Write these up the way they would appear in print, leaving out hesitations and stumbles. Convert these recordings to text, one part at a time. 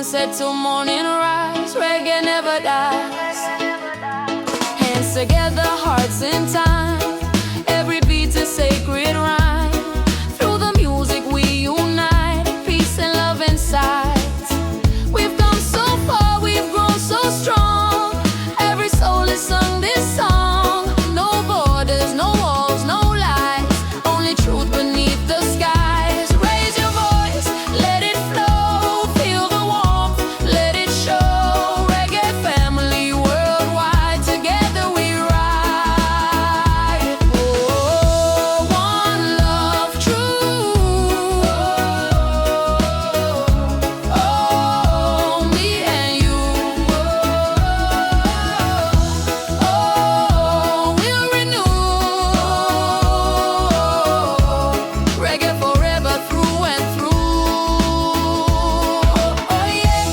sunset till morning rise. Reggae never dies. Hands together, hearts in time. Every beat's a sacred rhyme. Through the music we unite. Peace and love inside. We've come so far, we've grown so strong. Every soul has sung this song. No borders, no walls, no lies. Only truth beneath the skies. Raise your voice, let it flow. Feel the warmth, let it show. Reggae family worldwide, together we ride. Oh, one love true. Oh, me and you. Oh, we'll renew. Reggae forever through and through. Oh yeah,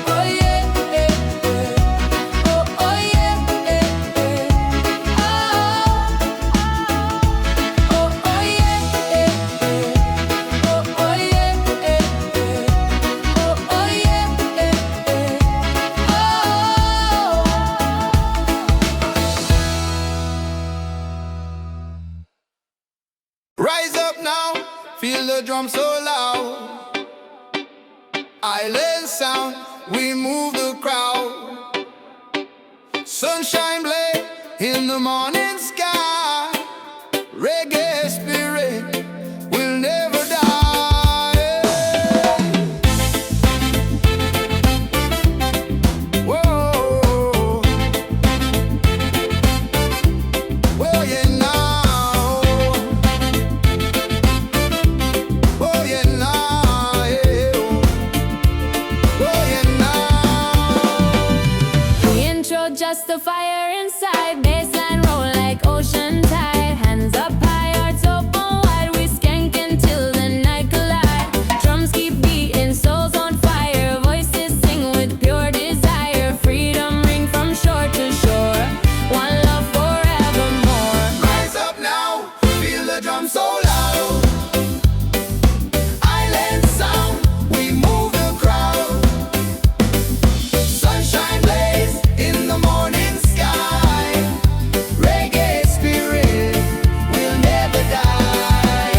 oh yeah, oh yeah, Rise up now, feel the drum so loud. Island sound, we move the crowd. Sunshine blaze in the morning sky. Reggae spirit will never die. Whoa, well yeah now. Oh yeah now, yeah. Oh yeah now. The intro just a fire inside. Bassline roll like ocean tide. Hands up high, hearts open wide. We skank until the night collide. Drums keep beating, souls on fire. Voices sing with pure desire. Freedom ring from shore to shore. One love forevermore. Rise up now, feel the drum so loud. Island sound, we move the crowd. Sunshine blaze in the morning sky. Reggae spirit will never die.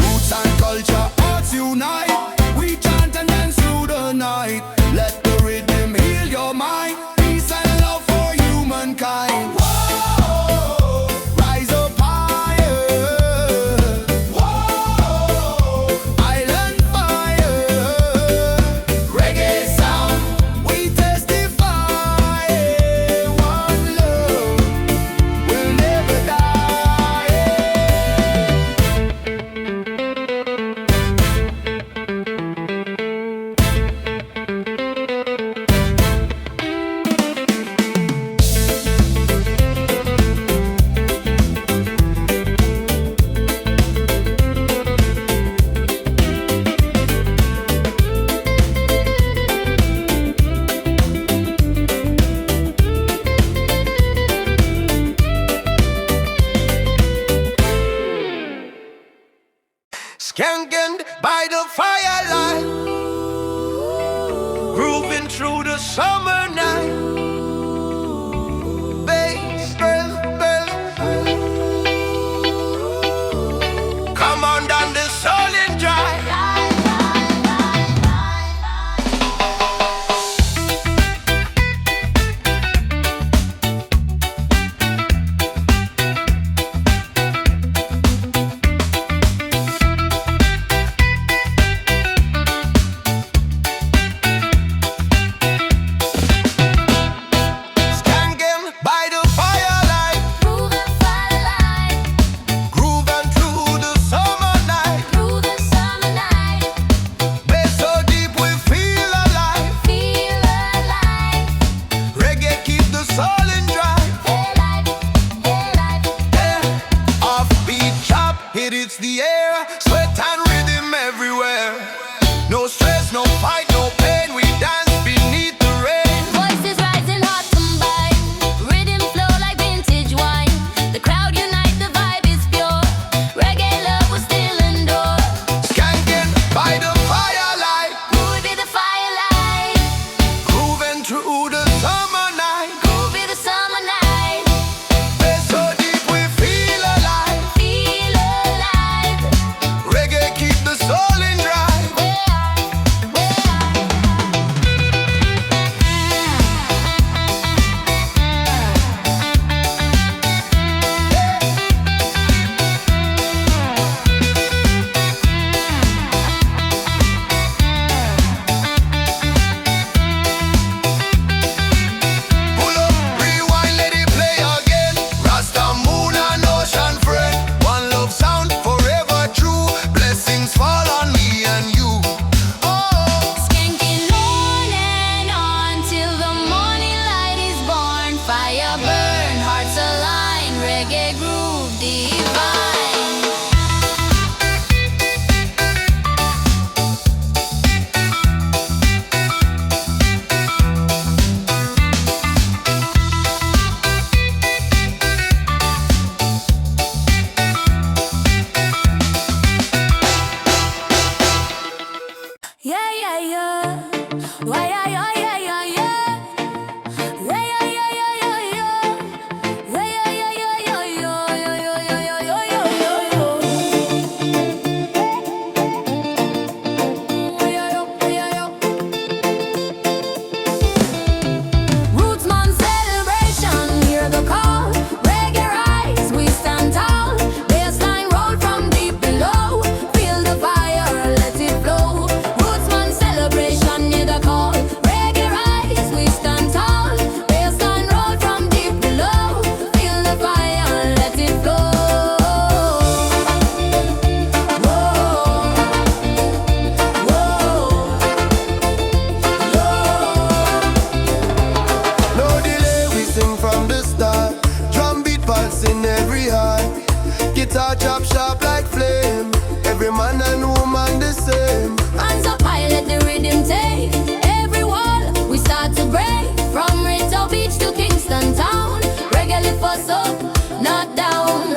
Roots and culture, arts unite. We chant and dance through the night. Let the rhythm heal your mind. Peace and love for humankind. Whoa, rise up higher. Whoa, island fire. Reggae sound, we testify. One love will never die. Skanking by the firelight, grooving through the summer night. Bass, come on down the solid drive. Skanking by the firelight, Moving firelight grooving through the summer night. through the summer night. Bass so deep we feel alive. Feel alive. Reggae keep the soul in drive. Alive, alive. Yeah. Offbeat chop, it hits the air. Sweat and rhythm everywhere. No stress, no fight, no pain. We dance beneath the rain. Voices rising, hearts combine. Rhythm flow like vintage wine. The crowd unite, the vibe is pure. Reggae love will still endure. Skanking by the fire. fire burn, hearts align, reggae groove divine. Yeah, yeah, yeah. Why, yeah, yeah, yeah, yeah, yeah. Yeah, yeah, yeah, yeah, yeah, yeah. Yeah, yeah, yeah, yeah, yeah, yeah, yeah, yeah, yeah, yeah, yeah, yeah. Rootsman celebration, hear the call. Reggae rise, we stand tall. Baseline roll from deep below. Feel the fire, let it flow. Rootsman celebration, hear the call. Reggae rise, we stand tall. Baseline roll from deep below. Feel the fire, let it flow. Whoa, whoa, No delay, we sing from the start. Drum beat pulsing every heart. Guitar chop sharp like flame. Every man and woman the same. hands up high, let the rhythm take every wall. We start to break from Rito Beach to Kingston Town. Reggae lift us up, not down.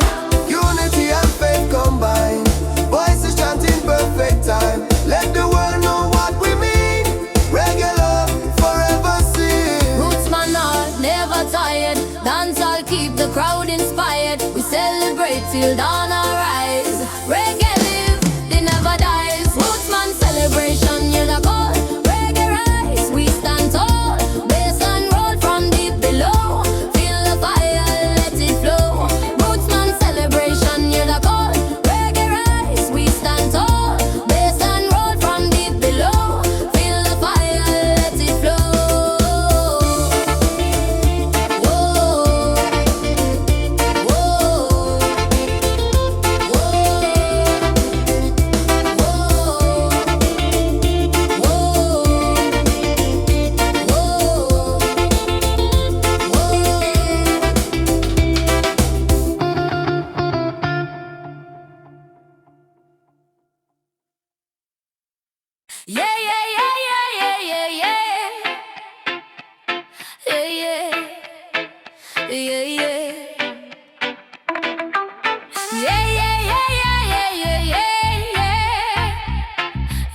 Unity and faith combine. Voices chanting perfect time. Let the world know what we mean. Reggae love forever sing. Rootsman are never tired. Dance all keep the crowd inspired. We celebrate till dawn arise. Reggae live, they never dies. Rootsman celebration, you the call. Reggae rise, we stand tall. Baseline roll from deep below. Feel the fire, let it flow. Rootsman celebration, you the call. Reggae rise, we stand tall. Baseline roll from deep below. Feel the fire, let it flow. Whoa, whoa, yeah, yeah, yeah, yeah, yeah, yeah, yeah, yeah, yeah, yeah. Yeah, yeah, yeah, yeah, yeah, yeah,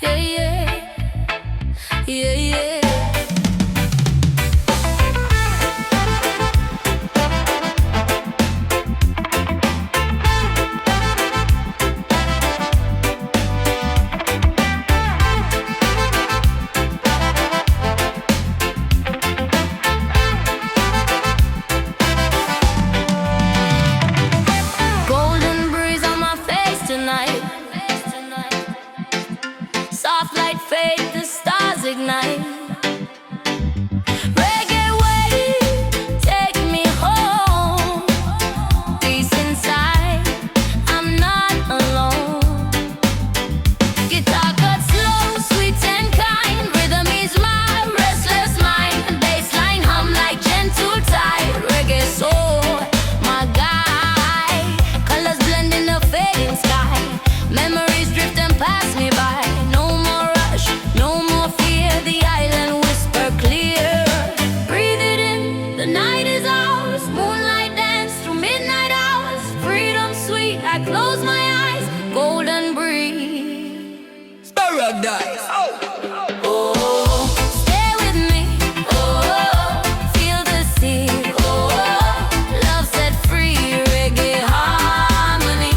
yeah, yeah, yeah, yeah. Golden breeze on my face tonight. Soft light fade, the stars ignite. Reggae wave, take me home. Peace inside, I'm not alone. Guitar cut slow, sweet and kind. Rhythm is my restless mind. Bassline hum like gentle tide. Reggae soul, my guide. Colors blend in the fading sky. Memories drift and pass me by. No more rush, no more fear. The island whisper clear. Breathe it in, the night is ours. Moonlight dance through midnight hours. Freedom sweet, I close my eyes. Golden breeze. Paradise. Oh, stay with me. Oh, feel the sea. Oh, love set free. Reggae harmony.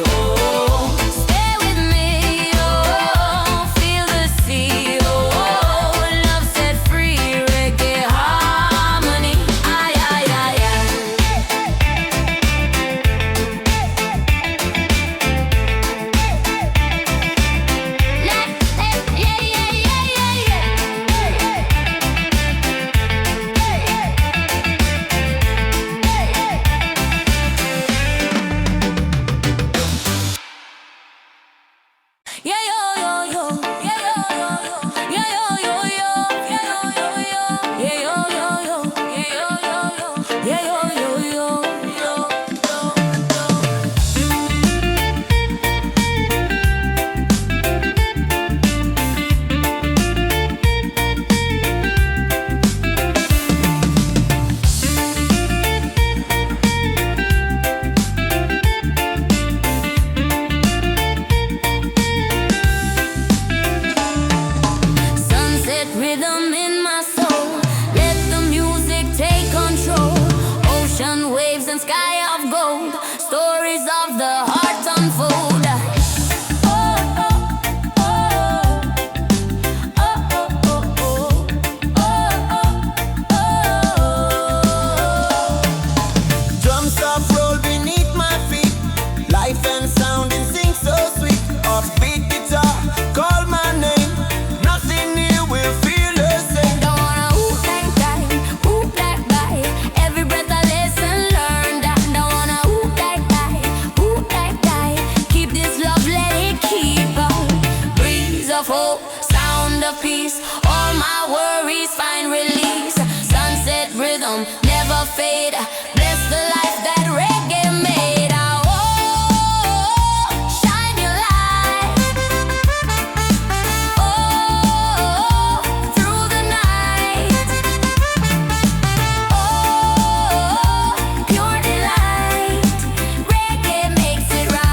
Oh, stay with me. Oh, feel the sea. Oh, love set free. Reggae harmony. Ay, ay, ay, ay. Yeah, yeah, yeah. and sky of gold. Stories of the heart unfold. Drums soft roll beneath my feet. Life and sound in sync so sweet. Offbeat guitar, call my name. Nothing new will feel the same. Don't wanna hoop like that, hoop like that. Every breath I listen, learn that. Don't wanna hoop like that, hoop like that. Keep this love, let it keep on. Breeze of hope, sound of peace. All my worries find release. Sunset rhythm, never fade. Bless the life that reggae made. Shine your light. Through the night. Pure delight. Reggae makes it right.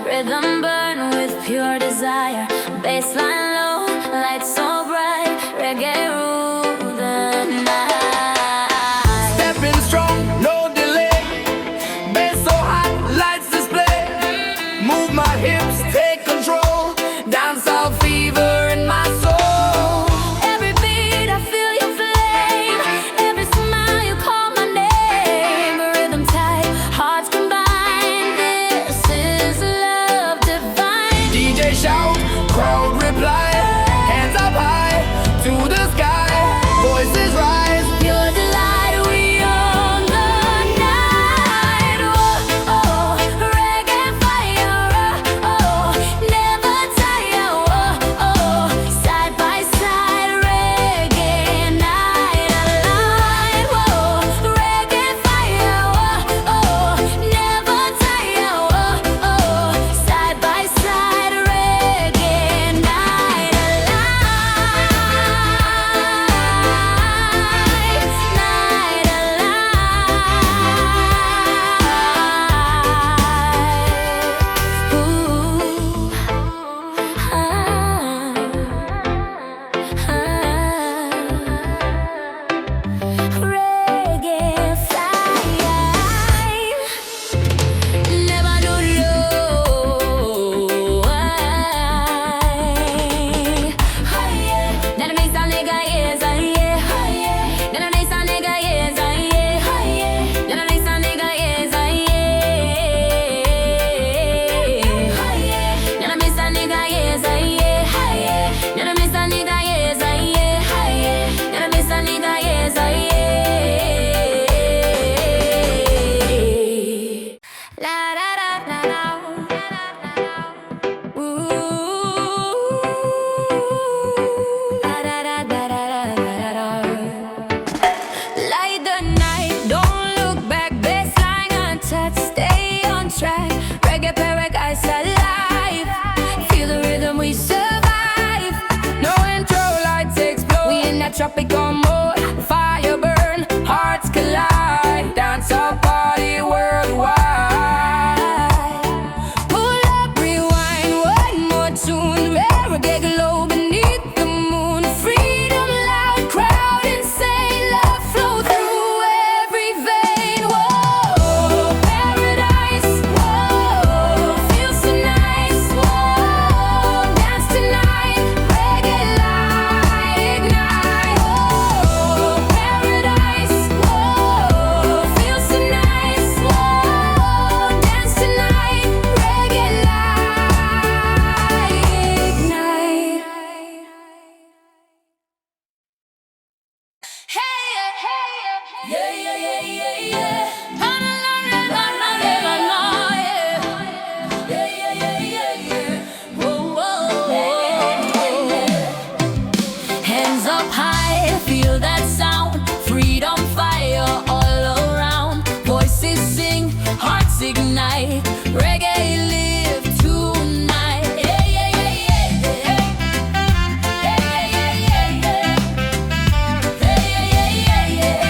Rhythm burn Reggae paradise alive. Feel the rhythm, we survive. No intro, lights explode. We in that tropical mode. Fire burn, hearts collide. Dance our party worldwide. Pull up, rewind, one more tune. Reggae glow beneath the moon. Freedom, loud crowd, insane love flow through every vein. Whoa, paradise. Whoa, feels so nice. Whoa, dance tonight. Reggae light ignite. Whoa, paradise. Whoa, feels so nice. Whoa, dance tonight. Reggae light ignite. Hey, yeah, yeah, yeah, yeah, yeah. Na na na na na na na, yeah. Yeah, yeah, yeah, yeah. Whoa, whoa. Hands up high, feel that sound. Freedom fire all around. Voices sing, hearts ignite. Reggae live tonight. Yeah, yeah, yeah, yeah, yeah. Yeah, yeah, yeah, yeah. Yeah, yeah, yeah, yeah.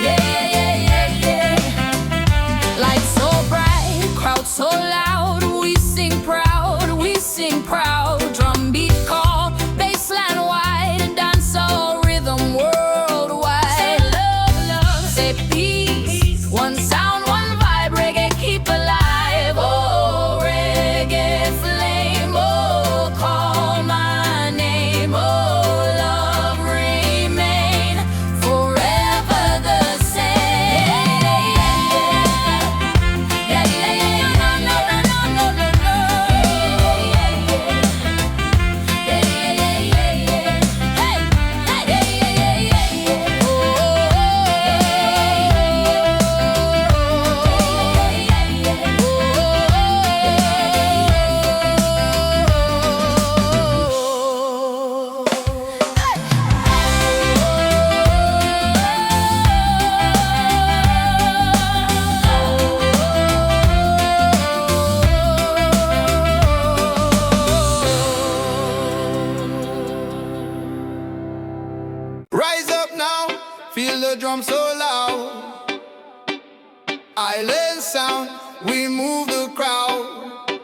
Yeah, yeah, yeah, yeah. Lights so bright, crowd so loud. We sing proud. Drum beat call, bassline wide. Dance all rhythm worldwide. Say love, love, say peace. One sound, one vibe, reggae keep alive. Oh, reggae flame, oh, call my name. Oh, love remain forever the same. Yeah, yeah, yeah, no, no, no, no, no, no, no. Yeah, yeah, yeah, yeah, yeah. Hey, hey, yeah, yeah, yeah, yeah. Rise up now, feel the drum so loud. Island sound, we move the crowd.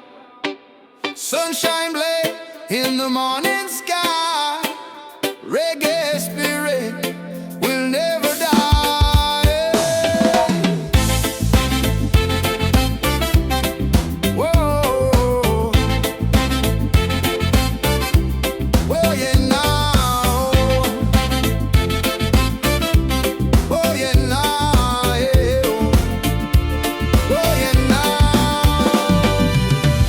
Sunshine blaze in the morning sky. Reggae spirit will never die. Whoa, whoa, yeah, now. Oh yeah, now, yeah. Oh yeah, now.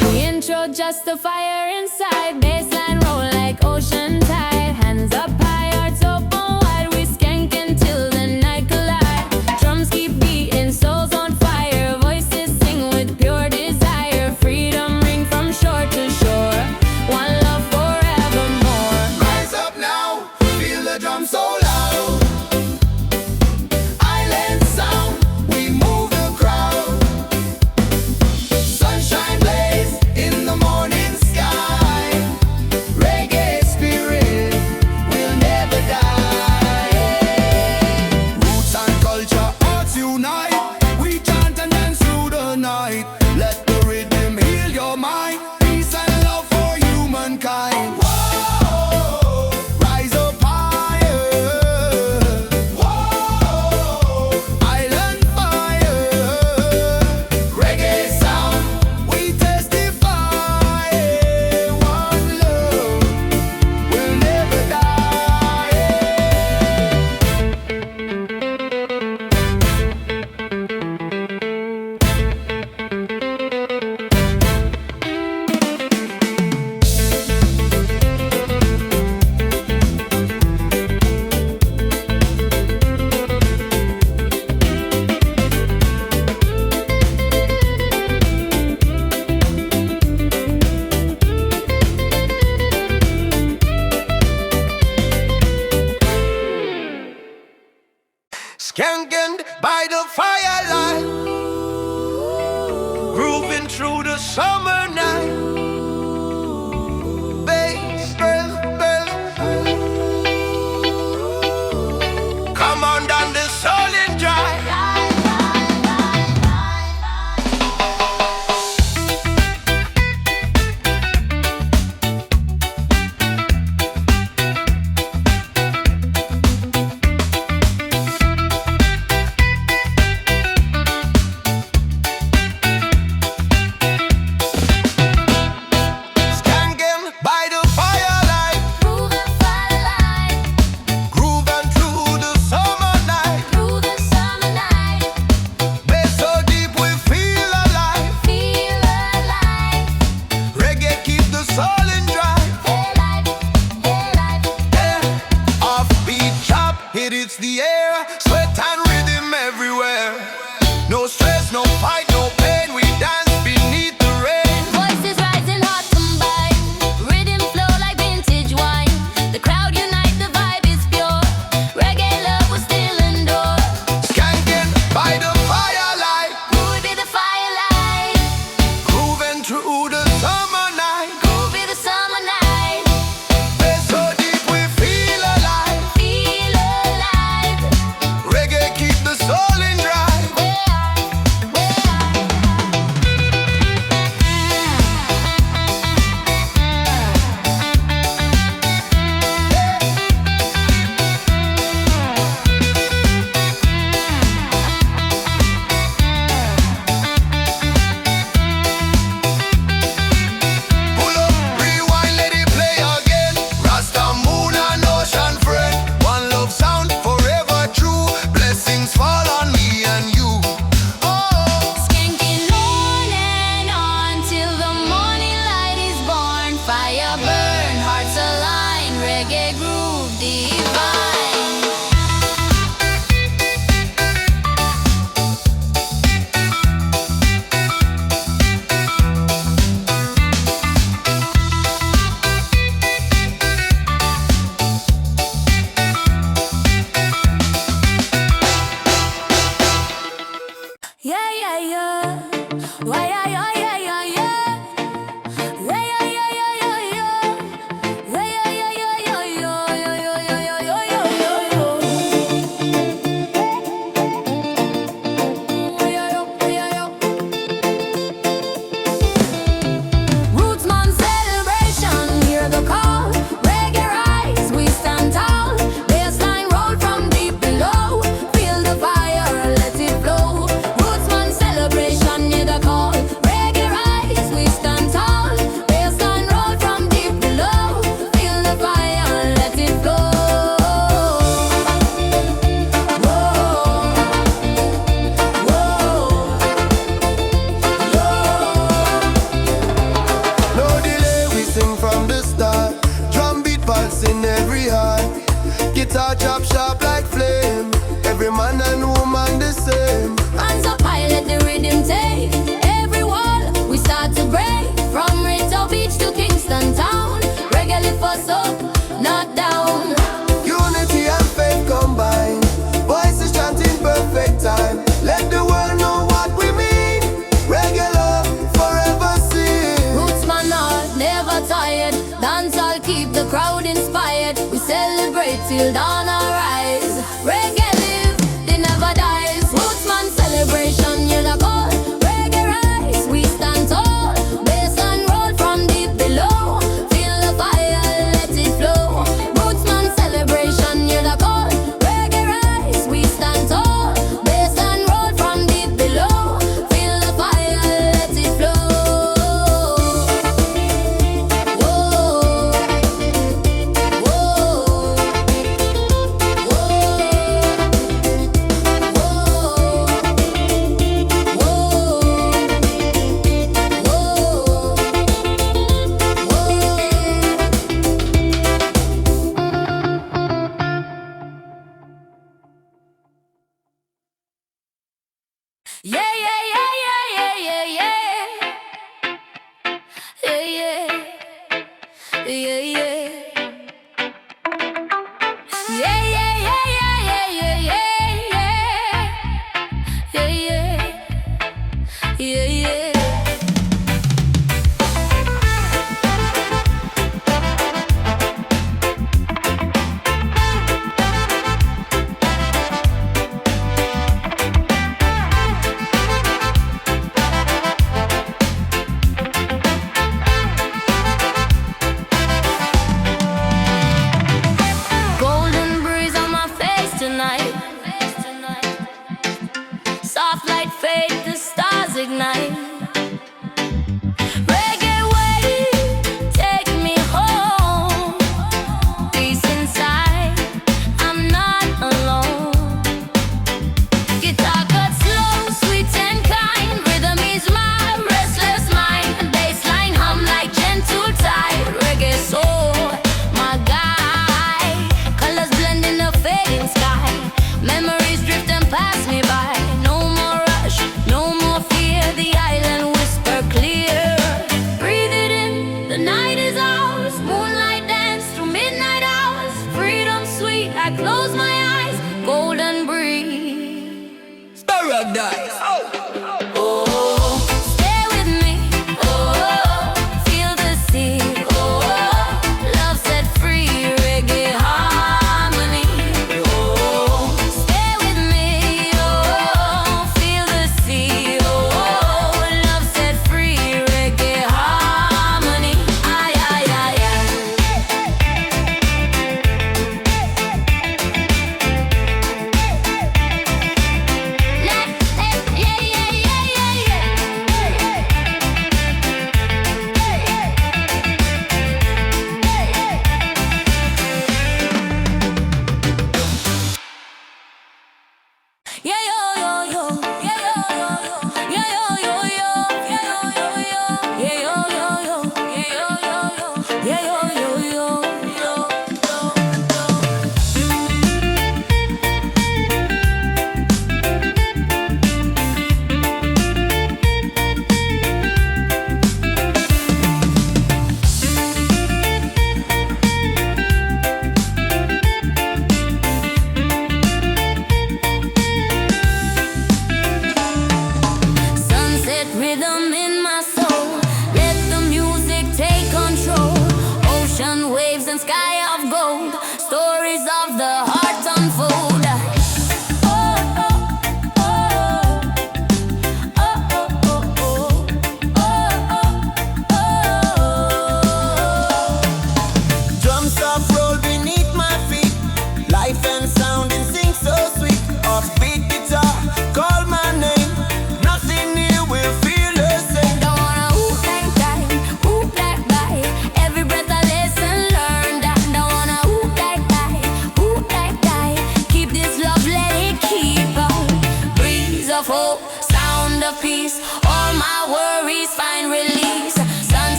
The intro just a fire inside. Bassline roll like ocean tide. Hands up high, hearts open wide. We skank until the night collide. Drums keep beating, souls on fire. Voices sing with pure desire. Freedom ring from shore to shore. One love forevermore. Rise up now, feel the drum so loud. Island sound, we move the crowd. Sunshine blaze in the morning sky. Reggae spirit will never die. Roots and culture, arts unite. We chant and dance through the night. Let the rhythm heal your mind. Peace and love for humankind. Whoa, rise up higher. Whoa, island fire. Reggae sound, we testify. One love will never die. through the summer night. Bass, come on down the solid drive. It's the air, sweat and rhythm everywhere. No stress, no fight, no pain. We dance beneath the rain. Voices rising, hearts combine. Rhythm flow like vintage wine. The crowd unite, the vibe is pure. Reggae love was still indoors. Skanking by the firelight. Who would be the firelight? Grooving through the summer night. Who would be the summer night? We're so deep we feel alive. Feel alive. Reggae keep the soul in drive. Pull up, rewind, let it play again. Rasta, moon and ocean friend. One love sound forever true. Blessings fall on me and you. Oh, Skanking on and on till the morning light is born. Fire burn, hearts align, reggae groove divine. Yeah, yeah, yeah. Why, yeah, yeah, yeah, yeah, yeah. Yeah, yeah, yeah, yeah, yeah, yeah. Yeah, yeah, yeah, yeah, yeah, yeah, yeah, yeah, yeah, yeah, yeah, yeah. Rootsman celebration, hear the call. Reggae rise, we stand tall. Bassline roll from deep below. Feel the fire, let it flow. Rootsman celebration, hear the call. Reggae rise, we stand tall. Bassline roll from deep below. Feel the fire, let it flow. Whoa, no delay, we sing from the start. Drum beat pulsing every heart. Guitar chop sharp like flame. Every man and woman the same. hands up high, let the rhythm take. Every wall we start to break. From Rito Beach to Kingston Town. Reggae lift us up, not down. Unity and faith combined. Voices chanting perfect time. Let the world know what we mean. Reggae love forever sing. Rootsman heart never tired. Dance all keep the crowd inspired. We celebrate till dawn arise. Reggae live, they never dies. Rootsman celebration, you the call. Reggae rise, we stand tall. Bass and roll from deep below. Feel the fire, let it flow. Rootsman celebration, you the call. Reggae rise, we stand tall. Bass and roll from deep below. Feel the fire, let it flow. Whoa, whoa.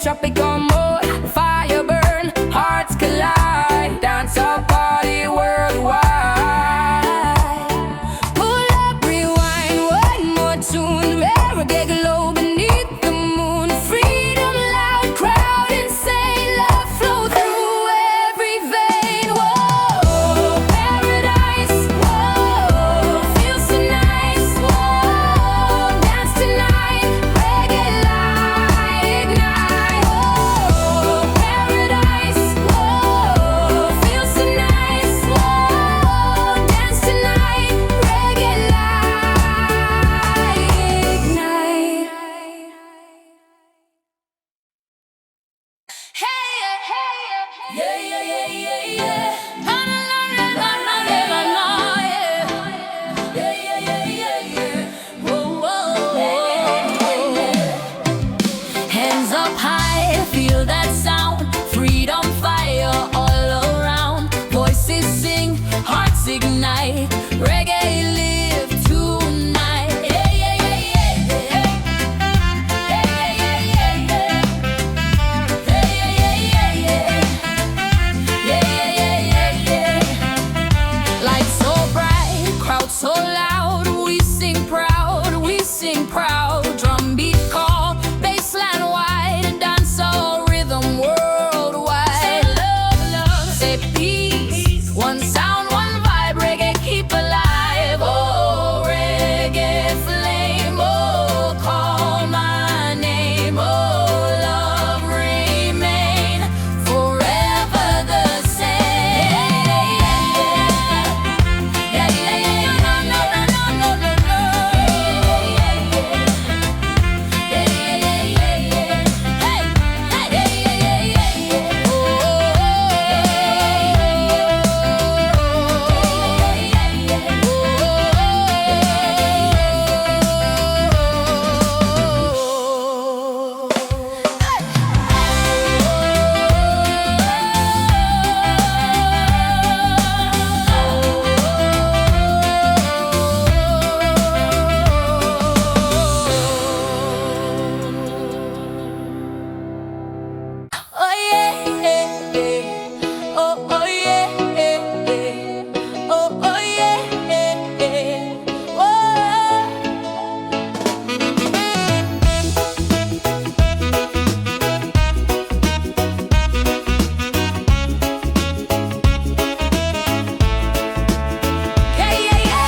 tropical mode, fire burn, hearts collide, dance a party worldwide. Pull up, rewind, one more tune, reggae glow beneath the moon. Freedom loud, crowd insane, love flow through every vein. Whoa. ignite. Reggae live tonight. Yeah, yeah, yeah, yeah, yeah. Yeah, yeah, yeah, yeah. Yeah, yeah, yeah, yeah. Yeah, yeah, yeah, yeah. Lights so bright, crowd so loud. We sing proud, we sing proud. Drum beat call, bassline wide, dancehall rhythm worldwide. Say love, love, say peace. One sound, one vibe, reggae keep alive. Oh, reggae flame, oh, call my name. Oh, love remain forever the same. Yeah, yeah, yeah, no, no, no, no, no, no, no. Yeah, yeah, yeah, yeah, yeah. Hey, hey, yeah, yeah, yeah, yeah. Oh, oh yeah, yeah, yeah. Oh, oh yeah, yeah, yeah. Oh, oh yeah, yeah, yeah. Oh. Yeah, yeah, yeah.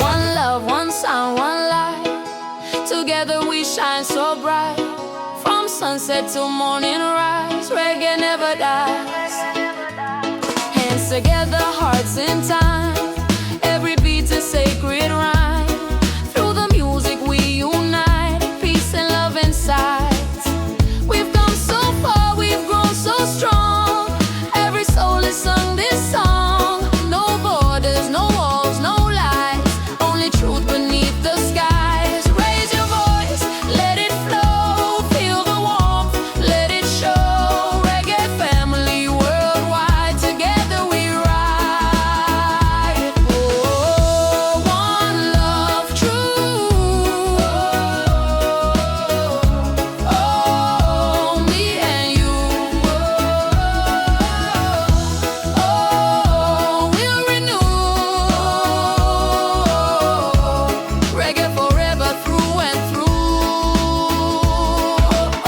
One love, one sound, one light. Together we shine so bright. From sunset to morning rise, reggae never dies. Hands together, hearts in time. Every beat's a sacred rhyme. Through the music we unite. Peace and love inside. We've come so far, we've grown so strong. Every soul has sung this song. No borders, no walls, no lies. Only truth beneath the skies. Raise your voice, let it flow. Feel the warmth, let it show. Reggae family worldwide, together we ride. Oh, one love true. Oh, me and you. Oh, we'll renew. Reggae forever through and through.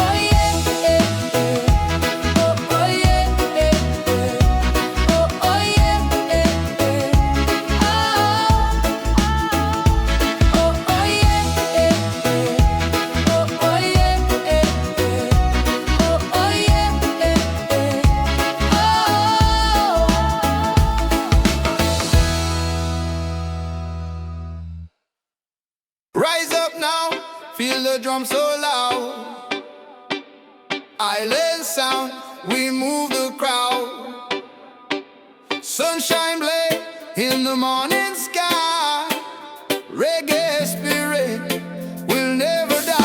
Oh yeah, yeah, yeah. Oh yeah, yeah, yeah. Oh yeah, yeah, yeah. Oh yeah, yeah, yeah. Oh yeah, yeah, yeah. Oh yeah, yeah, yeah. Rise up now, feel the drum so loud. Island sound, we move the crowd. Sunshine blaze in the morning sky. Reggae spirit will never die.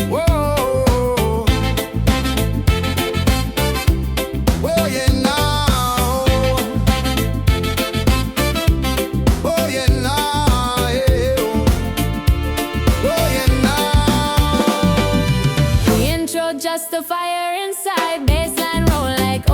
Whoa, whoa, yeah, now. Oh yeah, now, yeah. Oh yeah, now. The intro just a fire inside. Bassline roll like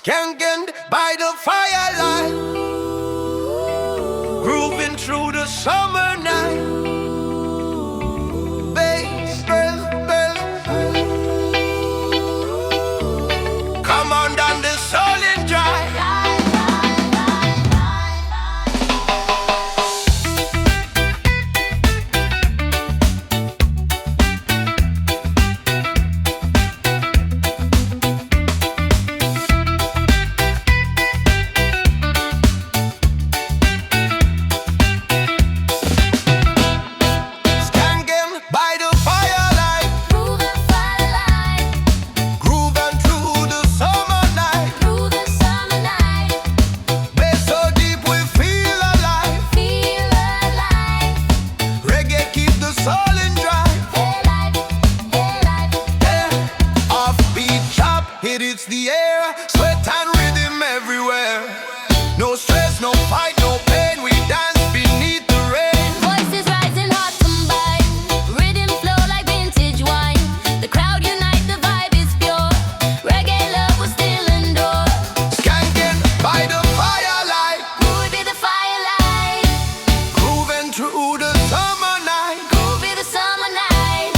Skanking by the firelight, grooving through the summer night. Bass, come on down the solid drive. It's the air, sweat and rhythm everywhere. No stress, no fight, no pain. We dance beneath the rain. Voices rising, hearts combine. Rhythm flow like vintage wine. The crowd unite, the vibe is pure. Reggae love was still indoors. Skanking by the firelight, Groove be the firelight. grooving through the summer night. Groove be the summer night.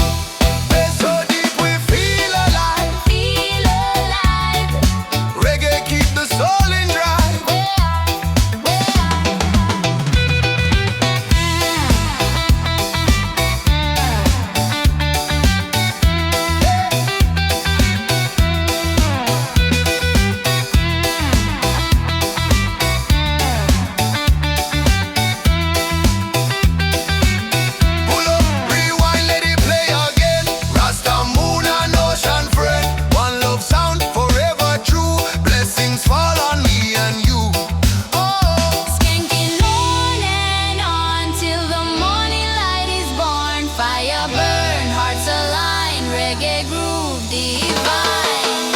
Bass so deep we feel alive. Feel alive. Reggae keep the soul in drive. Pull up, rewind, let it play again. Rasta moon and ocean friend. One love sound forever true. Blessings fall on me and you. Oh, Skanking on and on till the morning light is born. Fire burn, hearts align. Reggae groove divine.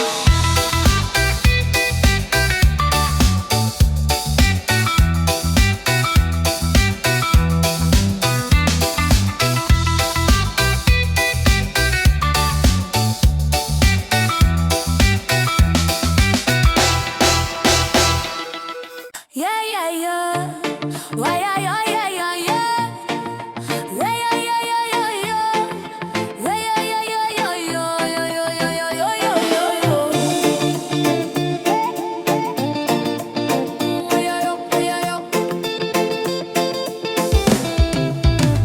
Yeah, yeah, yeah. Why, yeah, yeah, yeah, yeah, yeah. Yeah, yeah, yeah, yeah, yeah, yeah. Yeah, yeah, yeah, yeah, yeah, yeah, yeah, yeah, yeah, yeah, yeah, yeah.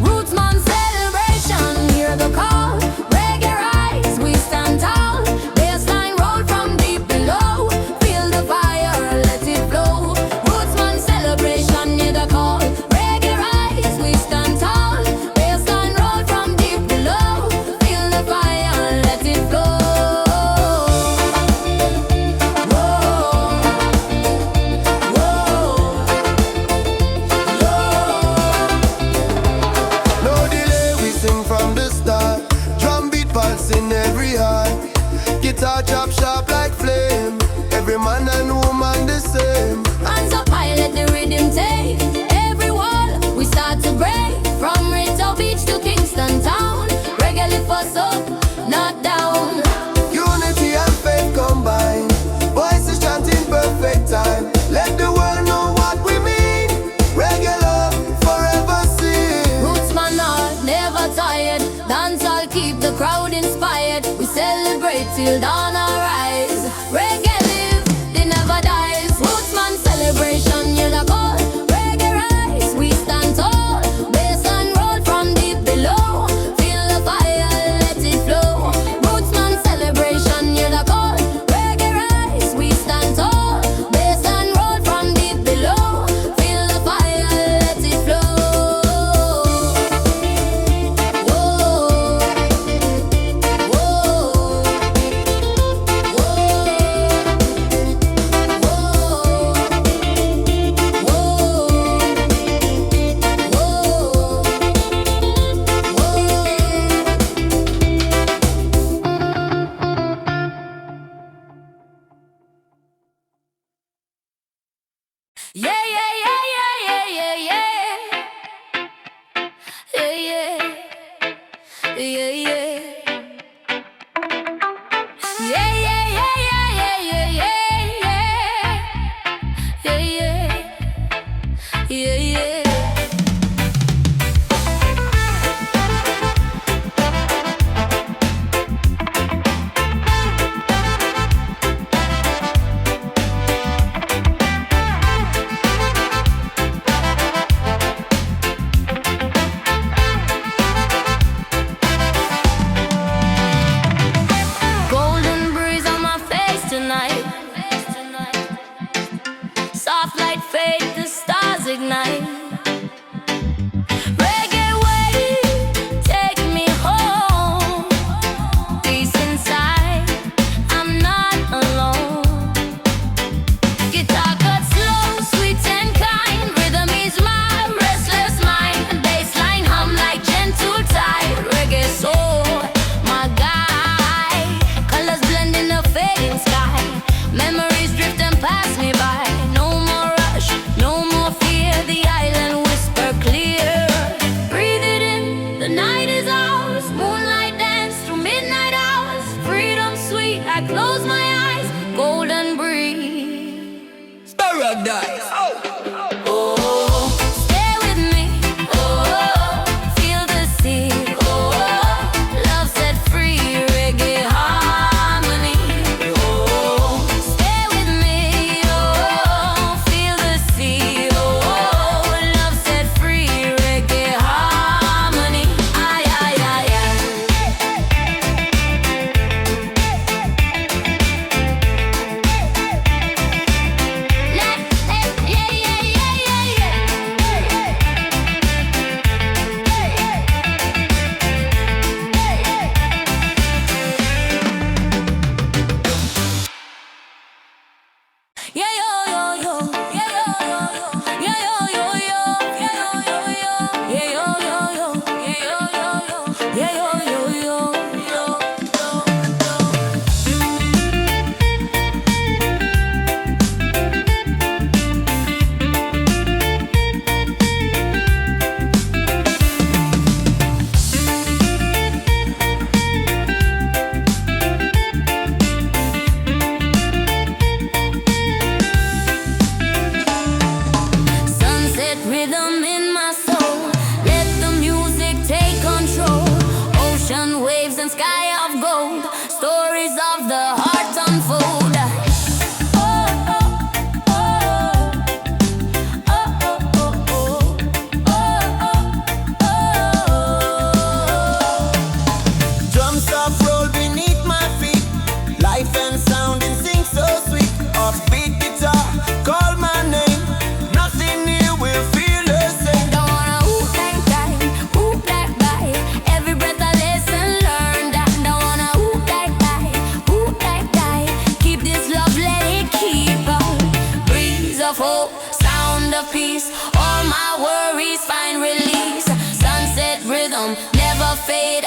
Rootsman celebration, hear the call. Reggae rise, we stand tall. Bassline roll from deep below. Feel the fire, let it flow. Rootsman celebration, hear the call. Reggae rise, we stand tall. Bassline roll from deep below. Feel the fire, let it flow. no delay, we sing from the start. Drum beat pulsing every heart. Guitar chop sharp like flame. Every man and woman the same. Hands up high, let the rhythm take every wall. We start to break from Rito Beach to Kingston Town. Reggae lift us up, not down. Unity and faith combine. Voices chanting perfect time. Let the world know what we mean. Reggae love forever sing. Rootsman are never tired. Dance all keep the crowd inspired. We celebrate till dawn arise. Reggae live, they never dies. Rootsman celebration, you the call. Reggae rise, we stand tall. Bassline roll from deep below. Feel the fire, let it flow. Rootsman celebration, you the call. Reggae rise, we stand tall. Bassline roll from deep below. Feel the fire, let it flow. Whoa, yeah, yeah, yeah, yeah, yeah, yeah, yeah, yeah, yeah, yeah. Yeah, yeah, yeah, yeah, yeah, yeah, yeah, yeah. Memories drifting past me by. No more rush, no more fear. The island whisper clear. Breathe it in, the night is ours. Moonlight dance through midnight hours. Freedom sweet, I close my eyes. Golden breeze. Paradise. Oh, stay with me. Oh, feel the sea. Oh, love set free. Reggae harmony. Oh, stay with me. Oh, feel the sea. Oh, love set free. Reggae harmony. Ay, ay, ay, ay. Yeah, yeah, yeah, yeah, yeah. Yeah, yo, yo, yo. Yeah, yo, yo, yo. Yeah, yo, yo, yo. Yeah, yo, yo, yo. Yeah, yo, yo, yo. Yeah, yo, yo, yo. Yeah, yo, yo, yo. Yo, Sunset rhythm in my soul. Let the music take control. Ocean waves and sky of gold. Stories of the heart unfold. Oh, oh, oh. Oh, oh, oh, oh. Oh, oh, oh. Drums soft roll beneath my feet. Life and sound in sync so sweet. Offbeat guitar, call my name. Nothing here will feel the same. Don't wanna hoop like that, hoop like that. Every breath I listen, learn that. Don't wanna hoop like that, hoop like that. Keep this love, let it keep on. Breeze of hope, sound of peace. All my worries find release. Sunset rhythm, never fade.